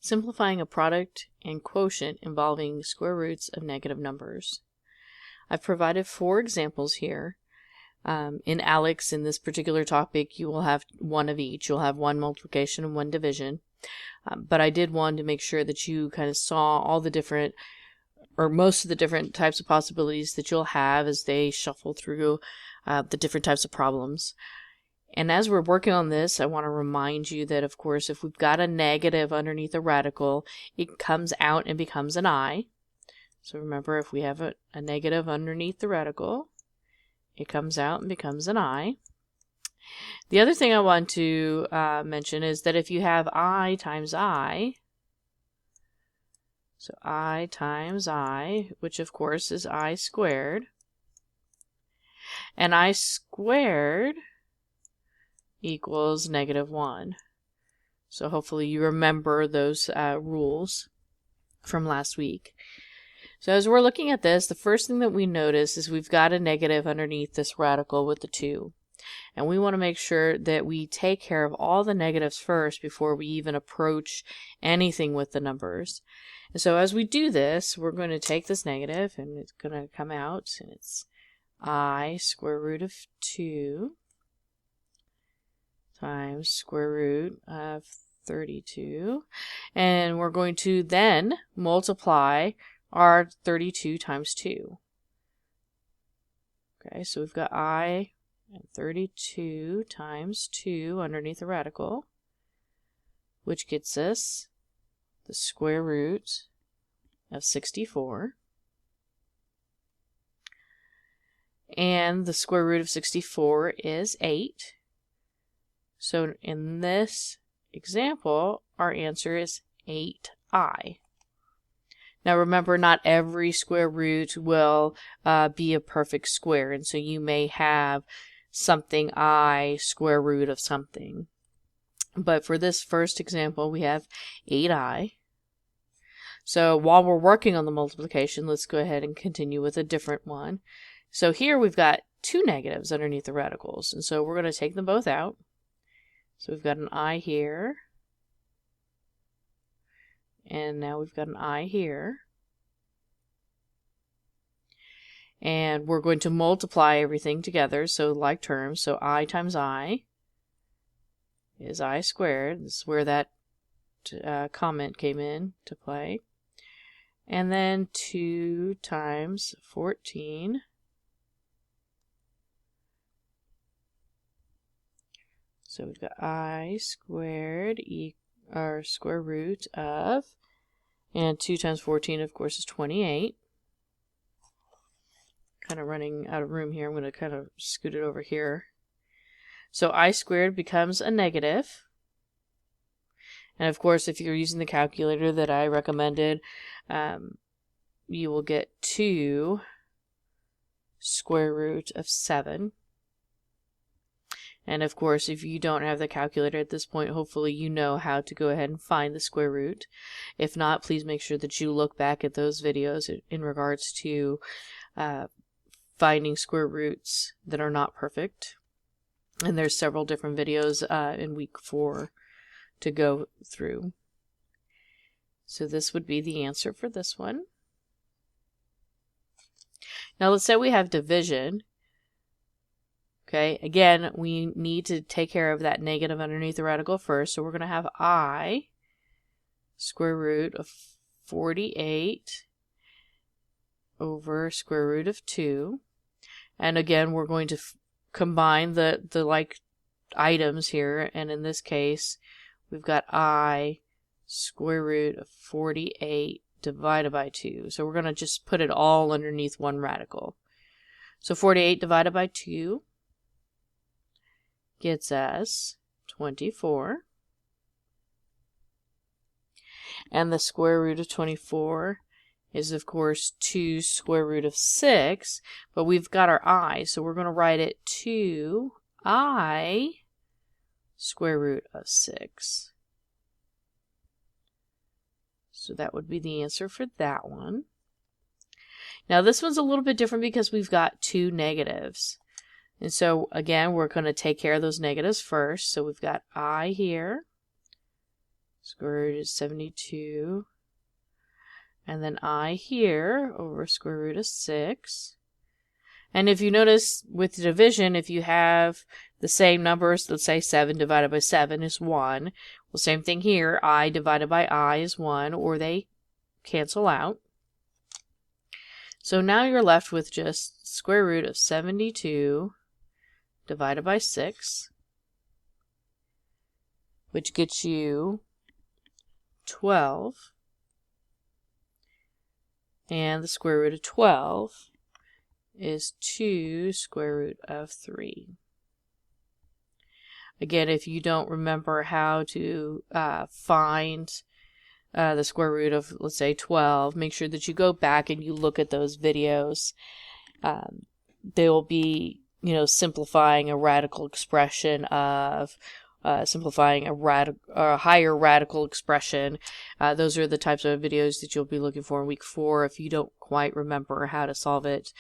simplifying a product and quotient involving square roots of negative numbers. I've provided 4 examples here. In ALEKS, in this particular topic, you will have one of each. You'll have one multiplication and one division. But I did want to make sure that you kind of saw all the different, or most of the different types of possibilities that you'll have as they shuffle through the different types of problems. And as we're working on this, I want to remind you that, of course, if we've got a negative underneath a radical, it comes out and becomes an I. So remember, if we have a negative underneath the radical, it comes out and becomes an I. The other thing I want to mention is that if you have I times I, so I times I, which of course is I squared, and I squared equals -1. So hopefully you remember those rules from last week. So as we're looking at this, the first thing that we notice is we've got a negative underneath this radical with the 2. And we want to make sure that we take care of all the negatives first before we even approach anything with the numbers. And so as we do this, we're going to take this negative and it's going to come out, and it's I square root of 2 times square root of 32. And we're going to then multiply our 32 times 2. Okay, so we've got I and 32 times 2 underneath the radical, which gets us the square root of 64. And the square root of 64 is 8. So in this example, our answer is 8i. Now remember, not every square root will be a perfect square, and so you may have something I square root of something. But for this first example, we have 8i. So while we're working on the multiplication, let's go ahead and continue with a different one. So here we've got 2 negatives underneath the radicals, and so we're going to take them both out. So we've got an I here, and now we've got an I here. And we're going to multiply everything together, so like terms. So I times I is I squared. This is where that comment came in to play. And then 2 times 14. So we've got I squared our square root of, and 2 times 14, of course, is 28. Kind of running out of room here. I'm going to kind of scoot it over here. So I squared becomes a negative. And of course, if you're using the calculator that I recommended, you will get 2 square root of 7. And of course, if you don't have the calculator at this point, hopefully you know how to go ahead and find the square root. If not, please make sure that you look back at those videos in regards to finding square roots that are not perfect. And there's several different videos in week 4 to go through. So this would be the answer for this one. Now let's say we have division. Okay, again, we need to take care of that negative underneath the radical first. So we're going to have I square root of 48 over square root of 2. And again, we're going to combine the like items here. And in this case, we've got I square root of 48 divided by 2. So we're going to just put it all underneath one radical. So 48 divided by 2 gets us 24. And the square root of 24 is, of course, 2 square root of 6. But we've got our I, so we're going to write it 2I square root of 6. So that would be the answer for that one. Now this one's a little bit different because we've got 2 negatives. And so, again, we're going to take care of those negatives first. So we've got I here, Square root is 72. And then I here over square root of 6. And if you notice with the division, if you have the same numbers, let's say 7 divided by 7 is 1. Well, same thing here. I divided by I is 1, or they cancel out. So now you're left with just square root of 72 divided by 6, which gets you 12. And the square root of 12 is 2 square root of 3. Again, if you don't remember how to find the square root of, let's say, 12, make sure that you go back and you look at those videos. They will be, simplifying a radical expression of simplifying a higher radical expression. Those are the types of videos that you'll be looking for in week 4 if you don't quite remember how to solve it.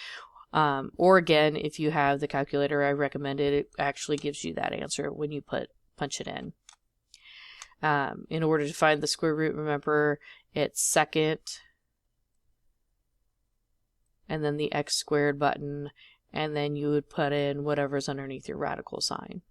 Or again, if you have the calculator I recommended, it actually gives you that answer when you punch it in. In order to find the square root, remember it's second and then the x squared button, and then you would put in whatever's underneath your radical sign.